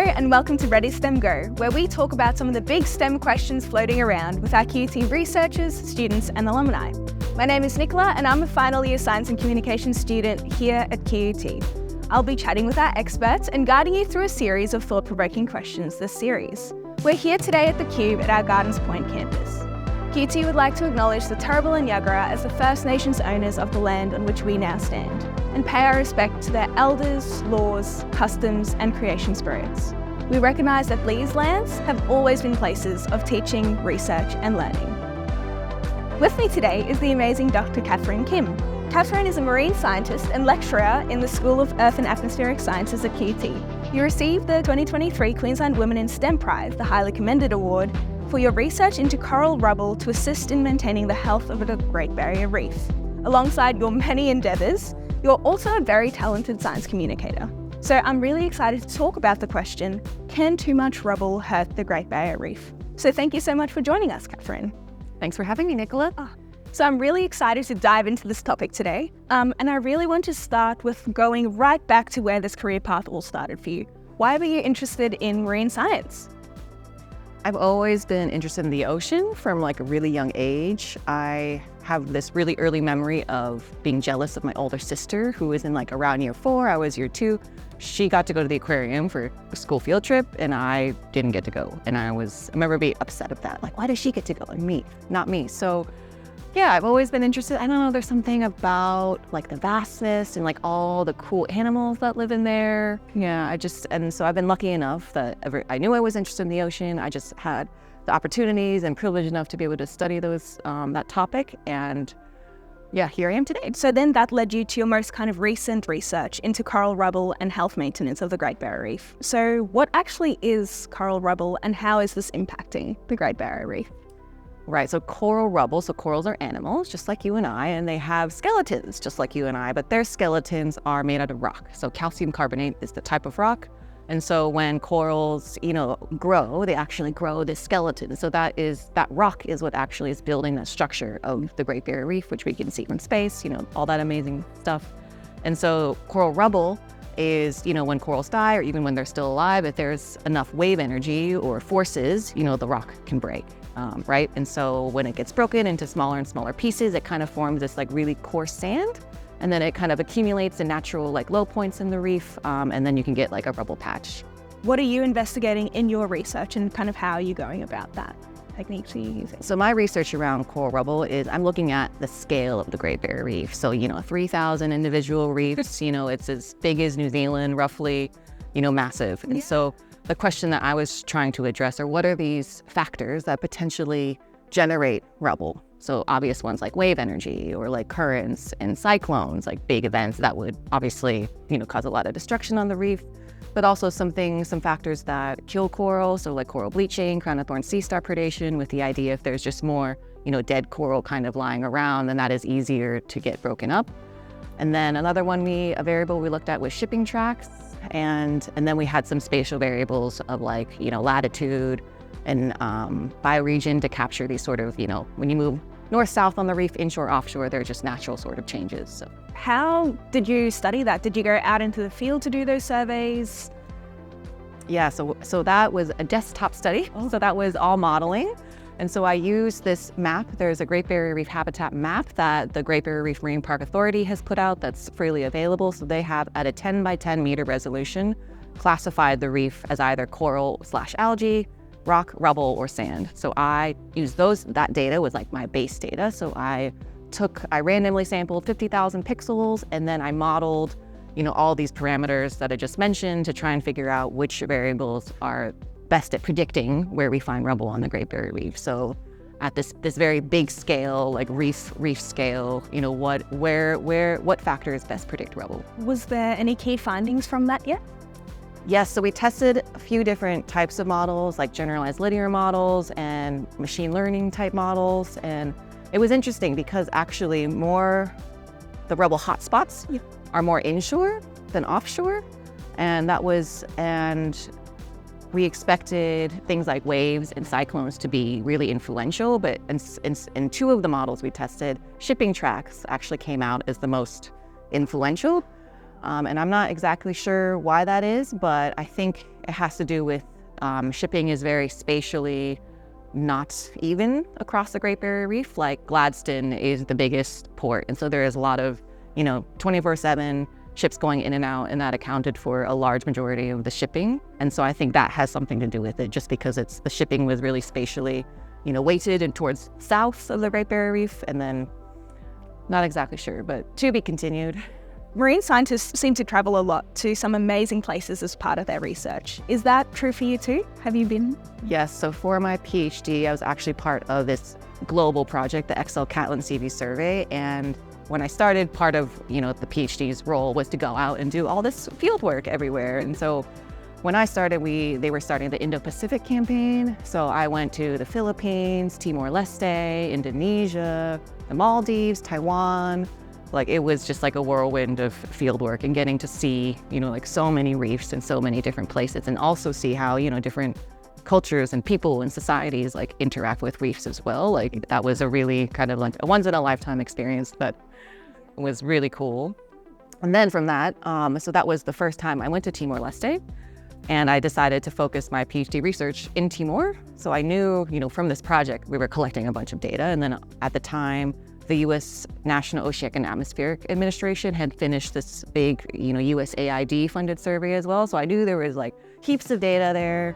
and welcome to Ready STEM Go, where we talk about some of the big STEM questions floating around with our QT researchers, students and alumni. My name is Nicola and I'm a final year Science and Communications student here at QT. I'll be chatting with our experts and guiding you through a series of thought-provoking questions this series. We're here today at the Cube at our Gardens Point campus. QT would like to acknowledge the Turrbal and Yagara as the First Nations owners of the land on which we now stand, and pay our respect to their elders, laws, customs and creation spirits. We recognise that these lands have always been places of teaching, research and learning. With me today is the amazing Dr. Catherine Kim. Catherine is a marine scientist and lecturer in the School of Earth and Atmospheric Sciences at QT. You received the 2023 Queensland Women in STEM Prize, the highly commended award, for your research into coral rubble to assist in maintaining the health of the Great Barrier Reef. Alongside your many endeavours, you're also a very talented science communicator. So I'm really excited to talk about the question, can too much rubble hurt the Great Barrier Reef? So thank you so much for joining us, Catherine. Thanks for having me, Nicola. So I'm really excited to dive into this topic today. And I really want to start with going right back to where this career path all started for you. Why were you interested in marine science? I've always been interested in the ocean from like a really young age. I have this really early memory of being jealous of my older sister who was in like around year 4, I was year 2. She got to go to the aquarium for a school field trip and I didn't get to go. And I remember being upset of that. Like, why does she get to go and me, not me? So yeah, I've always been interested. I don't know, there's something about like the vastness and like all the cool animals that live in there. Yeah, and so I've been lucky enough that I knew I was interested in the ocean. I just had the opportunities and privileged enough to be able to study that topic. And yeah, here I am today. So then that led you to your most kind of recent research into coral rubble and health maintenance of the Great Barrier Reef. So what actually is coral rubble and how is this impacting the Great Barrier Reef? Right, so coral rubble, so corals are animals just like you and I, and they have skeletons just like you and I, but their skeletons are made out of rock. So calcium carbonate is the type of rock. And so when corals, grow, they actually grow this skeleton. So that rock is what actually is building the structure of the Great Barrier Reef, which we can see from space, all that amazing stuff. And so coral rubble is, when corals die or even when they're still alive, if there's enough wave energy or forces, the rock can break. Right? And so when it gets broken into smaller and smaller pieces, it kind of forms this like really coarse sand, and then it kind of accumulates in natural like low points in the reef, and then you can get like a rubble patch. What are you investigating in your research and kind of how are you going about that? Techniques are you using? So my research around coral rubble is I'm looking at the scale of the Great Barrier Reef. So, 3,000 individual reefs, it's as big as New Zealand, roughly, massive. And so the question that I was trying to address are what are these factors that potentially generate rubble? So obvious ones like wave energy or like currents and cyclones, like big events that would obviously, cause a lot of destruction on the reef, but also some factors that kill coral. So like coral bleaching, crown of thorns sea star predation, with the idea if there's just more, dead coral kind of lying around, then that is easier to get broken up. And then another one, a variable we looked at was shipping tracks. And then we had some spatial variables of like, latitude and bioregion to capture these sort of, when you move north-south on the reef, inshore, offshore, they're just natural sort of changes. So how did you study that? Did you go out into the field to do those surveys? Yeah, so that was a desktop study. So that was all modeling. And so I used this map. There's a Great Barrier Reef habitat map that the Great Barrier Reef Marine Park Authority has put out that's freely available. So they have, at a 10 by 10 meter resolution, classified the reef as either coral/algae, rock, rubble, or sand. So I used that data was like my base data. So I randomly sampled 50,000 pixels and then I modeled, all these parameters that I just mentioned to try and figure out which variables are best at predicting where we find rubble on the Great Barrier Reef. So at this very big scale, like reef scale, what factors best predict rubble? Was there any key findings from that yet? Yes, so we tested a few different types of models, like generalized linear models and machine learning type models. And it was interesting because actually the rubble hotspots are more inshore than offshore. And we expected things like waves and cyclones to be really influential, but in 2 of the models we tested, shipping tracks actually came out as the most influential. And I'm not exactly sure why that is, but I think it has to do with shipping is very spatially not even across the Great Barrier Reef. Like Gladstone is the biggest port, and so there is a lot of 24/7 ships going in and out, and that accounted for a large majority of the shipping. And so I think that has something to do with it, just because the shipping was really spatially weighted and towards south of the Great Barrier Reef, and then not exactly sure, but to be continued. Marine scientists seem to travel a lot to some amazing places as part of their research. Is that true for you too? Have you been? Yes, so for my PhD, I was actually part of this global project, the Qld CV survey, and when I started, part of the PhD's role was to go out and do all this field work everywhere. And so when I started, they were starting the Indo-Pacific campaign. So I went to the Philippines, Timor-Leste, Indonesia, the Maldives, Taiwan. Like it was just like a whirlwind of field work and getting to see, like so many reefs in so many different places, and also see how, different cultures and people and societies like interact with reefs as well. Like that was a really kind of like a once in a lifetime experience that was really cool. And then from that, so that was the first time I went to Timor-Leste, and I decided to focus my PhD research in Timor. So I knew, from this project, we were collecting a bunch of data. And then at the time, the U.S. National Oceanic and Atmospheric Administration had finished this big, USAID funded survey as well. So I knew there was like heaps of data there.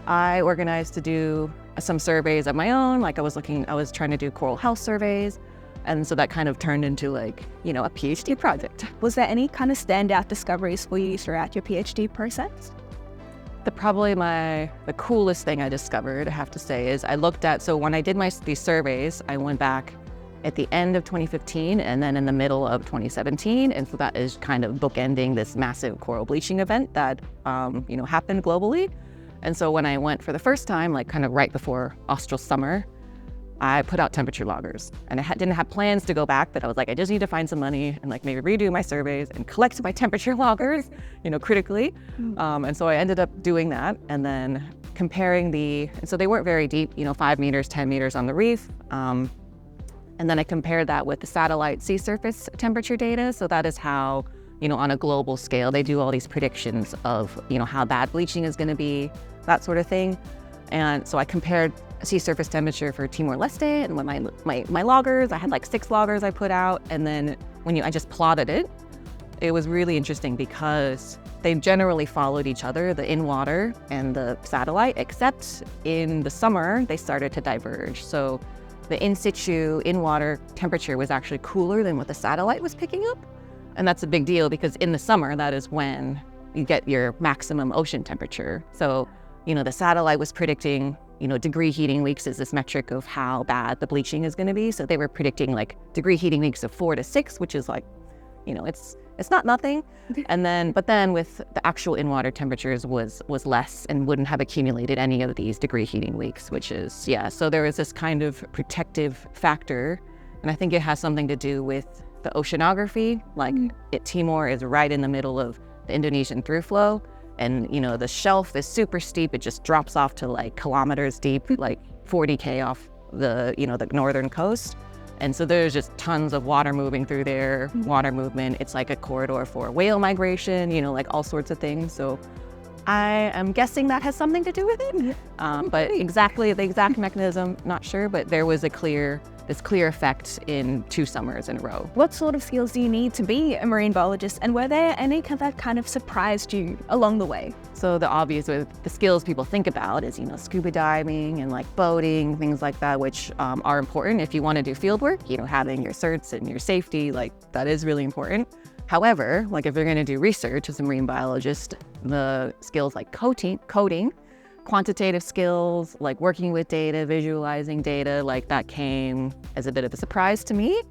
I organized to do some surveys of my own. Like I was trying to do coral health surveys. And so that kind of turned into like, a PhD project. Was there any kind of standout discoveries for you throughout your PhD process? Probably the coolest thing I discovered, I have to say, is I looked at, so when I did these surveys, I went back at the end of 2015 and then in the middle of 2017. And so that is kind of bookending this massive coral bleaching event that, happened globally. And so when I went for the first time, like kind of right before austral summer, I put out temperature loggers, and I didn't have plans to go back, but I was like, I just need to find some money and like maybe redo my surveys and collect my temperature loggers, critically. And so I ended up doing that, and then comparing and so they weren't very deep, 5 meters, 10 meters on the reef. And then I compared that with the satellite sea surface temperature data. So that is how, on a global scale, they do all these predictions of, how bad bleaching is going to be, that sort of thing. And so I compared sea surface temperature for Timor-Leste and my loggers. I had like 6 loggers I put out, and then I just plotted it, it was really interesting because they generally followed each other, the in-water and the satellite, except in the summer they started to diverge. So the in-situ, in-water temperature was actually cooler than what the satellite was picking up. And that's a big deal because in the summer, that is when you get your maximum ocean temperature. So, the satellite was predicting, degree heating weeks is this metric of how bad the bleaching is going to be. So they were predicting like degree heating weeks of 4 to 6, which is like, it's not nothing. But then with the actual in-water temperatures was less and wouldn't have accumulated any of these degree heating weeks, which is, so there was this kind of protective factor. And I think it has something to do with the oceanography. Like Timor is right in the middle of the Indonesian through flow. And, the shelf is super steep. It just drops off to like kilometers deep, like 40K off the, the northern coast. And so there's just tons of water moving through there, water movement. It's like a corridor for whale migration, like all sorts of things. So I am guessing that has something to do with it. But the exact mechanism, not sure, but there was this clear effect in 2 summers in a row. What sort of skills do you need to be a marine biologist, and were there any that kind of surprised you along the way? So the obvious with the skills people think about is, scuba diving and like boating, things like that, which are important if you want to do field work, having your certs and your safety, like that is really important. However, like if you're going to do research as a marine biologist, the skills like coding, quantitative skills, like working with data, visualizing data, like that came as a bit of a surprise to me.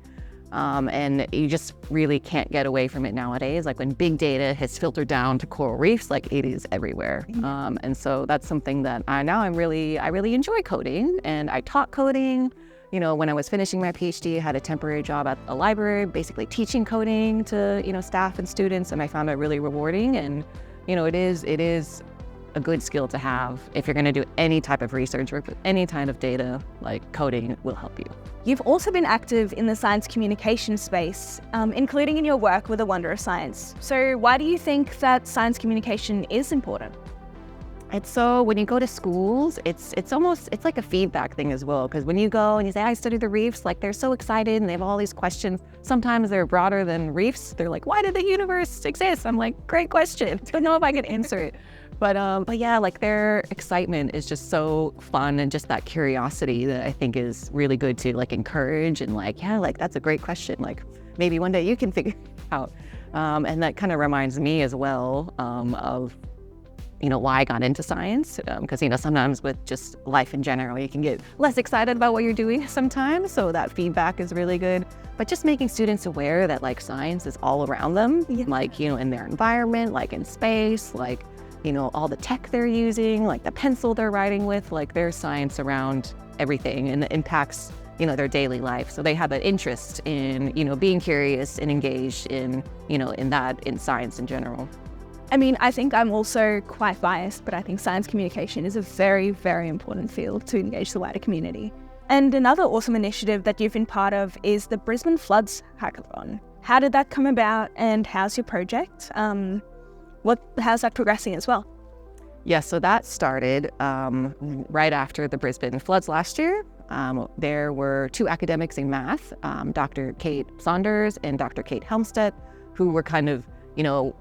And you just really can't get away from it nowadays. Like when big data has filtered down to coral reefs, like it is everywhere. And so that's something that I really enjoy coding, and I taught coding. When I was finishing my PhD, I had a temporary job at a library, basically teaching coding to, staff and students, and I found it really rewarding. And, it is a good skill to have if you're going to do any type of research, work with any kind of data, like coding will help you. You've also been active in the science communication space, including in your work with The Wonder of Science. So why do you think that science communication is important? It's so when you go to schools, it's like a feedback thing as well. Because when you go and you say, I study the reefs, like they're so excited and they have all these questions. Sometimes they're broader than reefs. They're like, why did the universe exist? I'm like, great question. Don't know if I could answer it. But yeah, like their excitement is just so fun, and just that curiosity that I think is really good to like encourage, and like, yeah, like that's a great question. Like maybe one day you can figure it out. And that kind of reminds me as well of why I got into science, because, sometimes with just life in general, you can get less excited about what you're doing sometimes. So that feedback is really good. But just making students aware that like science is all around them, like, in their environment, like in space, like, all the tech they're using, like the pencil they're writing with, like there's science around everything, and it impacts, their daily life. So they have an interest in, being curious and engaged in, in science in general. I mean, I think I'm also quite biased, but I think science communication is a very, very important field to engage the wider community. And another awesome initiative that you've been part of is the Brisbane Floods Hackathon. How did that come about, and how's your project? How's that progressing as well? Yeah, so that started right after the Brisbane floods last year. There were two academics in math, Dr. Kate Saunders and Dr. Kate Helmstedt, who were kind of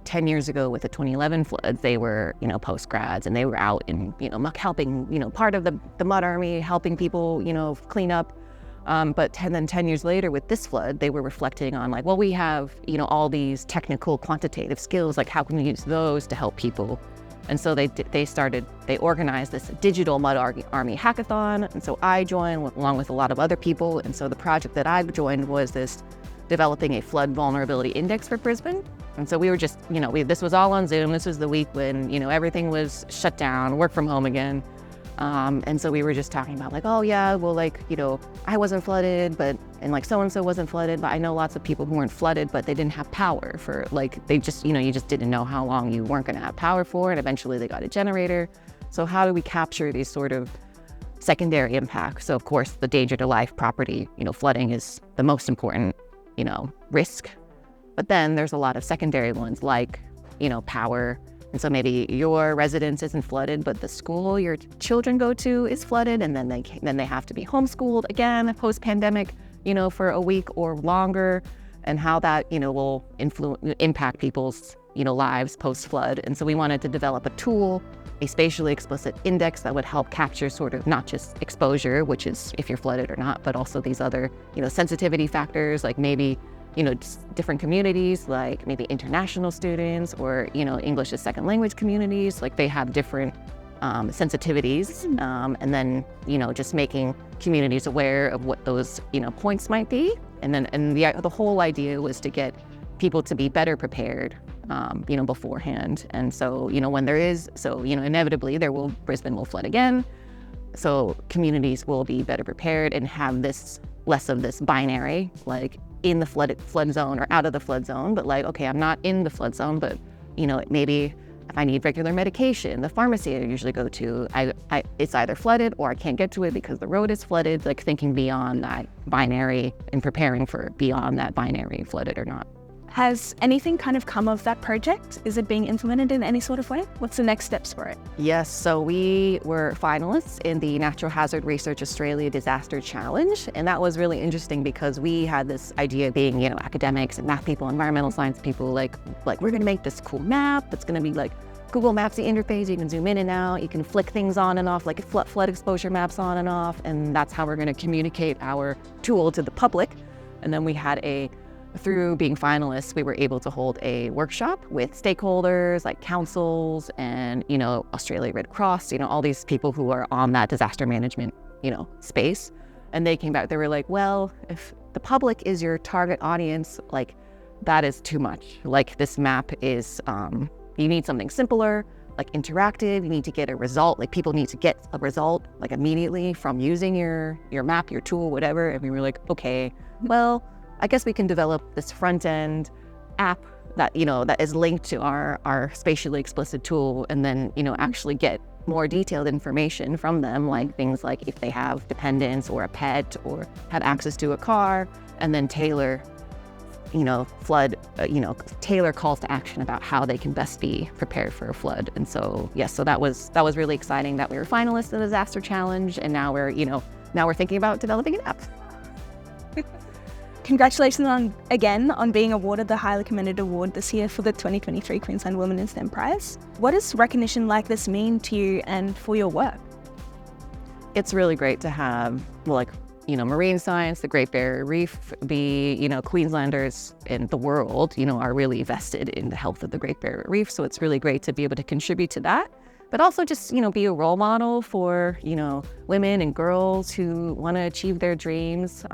10 years ago with the 2011 floods, they were, post-grads, and they were out in, helping, part of the mud army, helping people, clean up. But 10 years later with this flood, they were reflecting on like, well, we have, all these technical quantitative skills, like how can we use those to help people? And so they organized this digital mud army hackathon. And so I joined along with a lot of other people. And so the project that I joined was this developing a flood vulnerability index for Brisbane. And so we were just, this was all on Zoom. This was the week when, everything was shut down, work from home again. And so we were just talking about like, oh yeah, well, like, I wasn't flooded, and like so-and-so wasn't flooded, but I know lots of people who weren't flooded, but they didn't have power for like, they just, you just didn't know how long you weren't going to have power for, and eventually they got a generator. So how do we capture these sort of secondary impacts? So of course, the danger to life, property, flooding is the most important, risk. But then there's a lot of secondary ones like, power. And so maybe your residence isn't flooded, but the school your children go to is flooded, and then they have to be homeschooled again post-pandemic, for a week or longer, and how that, will impact people's, lives post-flood. And so we wanted to develop a tool, a spatially explicit index that would help capture sort of not just exposure, which is if you're flooded or not, but also these other, sensitivity factors, like maybe just different communities, like maybe international students or, English as second language communities, like they have different sensitivities. And then, just making communities aware of what those, points might be. And the whole idea was to get people to be better prepared, beforehand. And so, when there is, inevitably Brisbane will flood again. So communities will be better prepared and have less of this binary, like in the flood zone or out of the flood zone, but like, okay, I'm not in the flood zone, but maybe if I need regular medication, the pharmacy I usually go to, it's either flooded or I can't get to it because the road is flooded, like thinking beyond that binary and preparing for beyond that binary, flooded or not. Has anything kind of come of that project? Is it being implemented in any sort of way? What's the next steps for it? Yes, so we were finalists in the Natural Hazard Research Australia Disaster Challenge. And that was really interesting because we had this idea of being, academics and math people, environmental science people, like we're gonna make this cool map that's gonna be like Google Maps, the interface, you can zoom in and out, you can flick things on and off, like flood exposure maps on and off. And that's how we're gonna communicate our tool to the public. And then we had through being finalists, we were able to hold a workshop with stakeholders like councils and, Australia Red Cross, all these people who are on that disaster management, space. And they came back, they were like, well, if the public is your target audience, like that is too much. Like this map is, you need something simpler, like interactive, you need to get a result, like people need to get a result like immediately from using your map, your tool, whatever. And we were like, okay, well, I guess we can develop this front-end app that is linked to our spatially explicit tool, and then, actually get more detailed information from them, like things like if they have dependents or a pet or have access to a car, and then tailor tailor calls to action about how they can best be prepared for a flood. And so, yes, so that was really exciting that we were finalists in the disaster challenge, and now we're thinking about developing an app. Congratulations again on being awarded the highly commended award this year for the 2023 Queensland Women in STEM Prize. What does recognition like this mean to you and for your work? It's really great to have, marine science, the Great Barrier Reef, Queenslanders in the world, are really vested in the health of the Great Barrier Reef. So it's really great to be able to contribute to that, but also just, be a role model for, women and girls who want to achieve their dreams.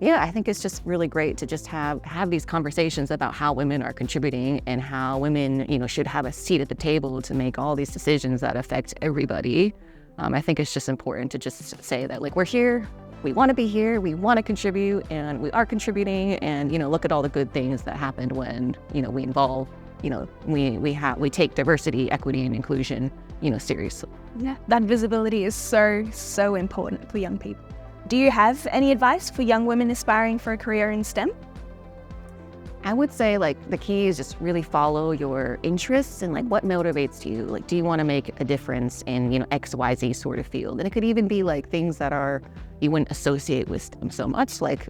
I think it's just really great to just have these conversations about how women are contributing and how women, should have a seat at the table to make all these decisions that affect everybody. I think it's just important to just say that, we're here, we want to be here, we want to contribute, and we are contributing, and, look at all the good things that happened when, we involve, we take diversity, equity, and inclusion, seriously. Yeah, that visibility is so important for young people. Do you have any advice for young women aspiring for a career in STEM? I would say the key is just really follow your interests and what motivates you. Do you want to make a difference in, XYZ sort of field? And it could even be things that you wouldn't associate with STEM so much, like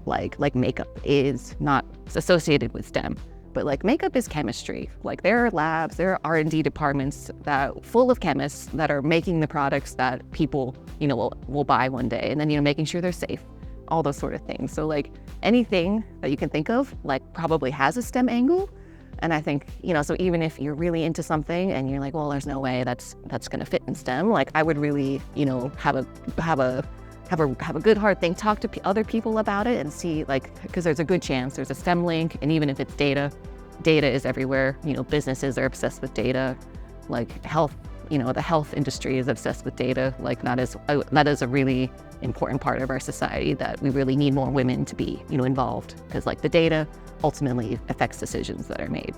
makeup is not associated with STEM. But makeup is chemistry. There are labs, there are R&D departments that full of chemists that are making the products that people, will buy one day, and then, making sure they're safe, all those sort of things. So anything that you can think of, probably has a STEM angle. And I think, so even if you're really into something and you're well, there's no way that's going to fit in STEM, I would really, have a good hard think, talk to other people about it and see, because there's a good chance there's a STEM link. And even if it's data is everywhere. Businesses are obsessed with data, health, the health industry is obsessed with data. That is a really important part of our society that we really need more women to be, involved, because the data ultimately affects decisions that are made.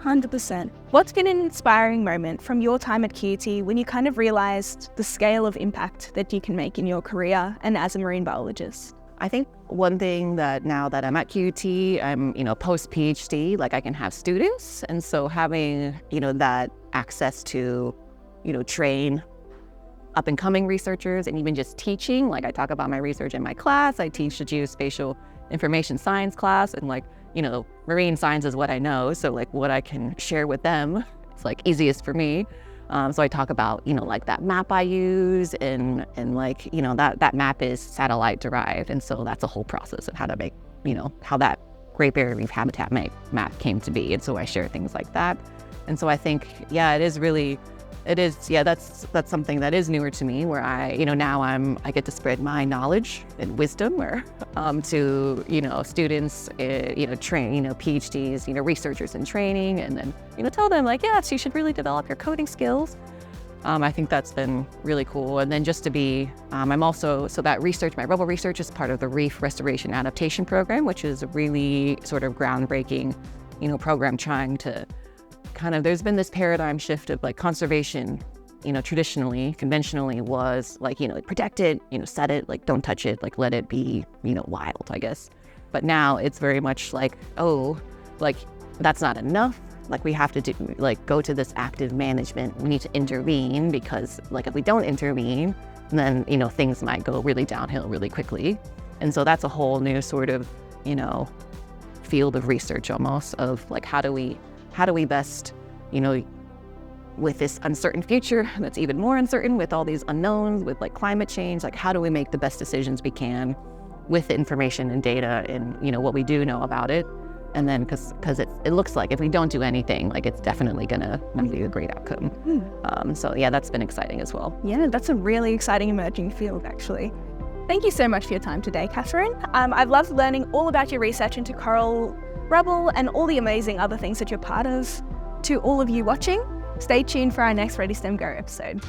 100%. What's been an inspiring moment from your time at Qt when you kind of realized the scale of impact that you can make in your career and as a marine biologist? I think one thing that now that I'm at Qt, I'm, post PhD, I can have students. And so having, that access to, train up and coming researchers and even just teaching, I talk about my research in my class, I teach the geospatial information science class, and marine science is what I know. So what I can share with them, it's easiest for me. So I talk about, that map I use and that map is satellite derived. And so that's a whole process of how to make, how that Great Barrier Reef habitat map came to be. And so I share things like that. And so I think, that's something that is newer to me, where now I get to spread my knowledge and wisdom to, students, train, PhDs, researchers in training, and then, tell them yes, you should really develop your coding skills. I think that's been really cool. And then just to be, I'm also, so that research, my rubble research is part of the Reef Restoration Adaptation Program, which is a really sort of groundbreaking, program trying to there's been this paradigm shift of conservation, traditionally, conventionally was protect it, set it, don't touch it, let it be, wild, I guess. But now it's very much that's not enough. We have to do, go to this active management. We need to intervene, because if we don't intervene, then, things might go really downhill really quickly. And so that's a whole new sort of, field of research almost of how do we best, with this uncertain future that's even more uncertain, with all these unknowns, with climate change, how do we make the best decisions we can with information and data and, what we do know about it. And then because it looks like if we don't do anything, it's definitely gonna not be a great outcome. So yeah, that's been exciting as well. Yeah, that's a really exciting emerging field, actually. Thank you so much for your time today, Catherine. I've loved learning all about your research into coral rubble and all the amazing other things that you're part of. To all of you watching, stay tuned for our next Ready STEM Go episode.